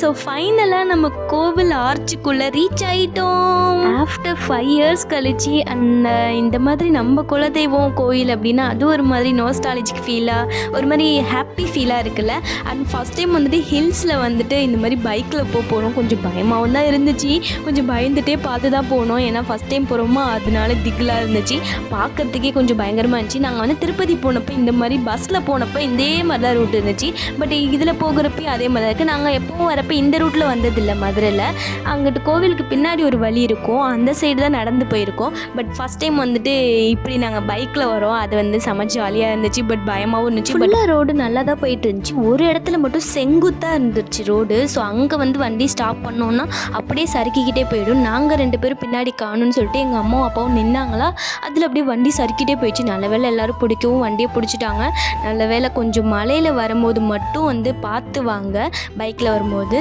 So ஃபைனலாக நம்ம கோவில் ஆர்ச்சுக்குள்ளே ரீச் ஆகிட்டோம். ஆஃப்டர் 5 இயர்ஸ் கழிச்சு அண்ட் இந்த மாதிரி நம்ம குலதெய்வம் கோயில் அப்படின்னா அது ஒரு மாதிரி நோஸ்டாலஜிக் ஃபீலாக ஒரு மாதிரி ஹாப்பி ஃபீலாக இருக்குல்ல. அண்ட் ஃபஸ்ட் டைம் வந்துட்டு ஹில்ஸில் வந்துட்டு இந்த மாதிரி பைக்கில் போகிறோம். கொஞ்சம் பயமாகவும் தான் இருந்துச்சு, கொஞ்சம் பயந்துகிட்டே பார்த்து தான் போனோம். ஏன்னா ஃபஸ்ட் டைம் போகிறோமா அதனால திகிலாக இருந்துச்சு, பார்க்கறதுக்கே கொஞ்சம் பயங்கரமாக இருந்துச்சு. நாங்கள் வந்து திருப்பதி போனப்போ இந்த மாதிரி பஸ்ஸில் போனப்போ இதே மாதிரி தான் ரூட் இருந்துச்சு. பட் இதில் போகிறப்ப அதே மாதிரி தான் இருக்குது. நாங்கள் எப்போவும் வரப்போ இந்த ரூட்டில் வந்ததில்லை மதுரையில். அங்கிட்டு கோவிலுக்கு பின்னாடி ஒரு வழி இருக்கும், அந்த சைடு தான் நடந்து போயிருக்கோம். பட் ஃபஸ்ட் டைம் வந்துட்டு இப்படி நாங்கள் பைக்கில் வரோம், அது வந்து செம ஜாலியாக இருந்துச்சு. பட் பயமாகவும் இருந்துச்சு. பட் ரோடு நல்லா தான் போயிட்டு இருந்துச்சு. ஒரு இடத்துல மட்டும் செங்குத்தாக இருந்துச்சு ரோடு. ஸோ அங்கே வந்து வண்டி ஸ்டாப் பண்ணோன்னா அப்படியே சறுக்கிக்கிட்டே போயிடும். நாங்கள் 2 பேரும் பின்னாடி காணும்னு சொல்லிட்டு எங்கள் அம்மாவும் அப்பாவும் நின்னாங்களா, அதில் அப்படியே வண்டி சறுக்கிட்டே போயிடுச்சு. நல்ல வேளை எல்லோரும் பிடிக்கவும் வண்டியை பிடிச்சிட்டாங்க. நல்ல வேளை கொஞ்சம் மலையில் வரும்போது மட்டும் வந்து பார்த்து வாங்க பைக்கில் வரும்போது.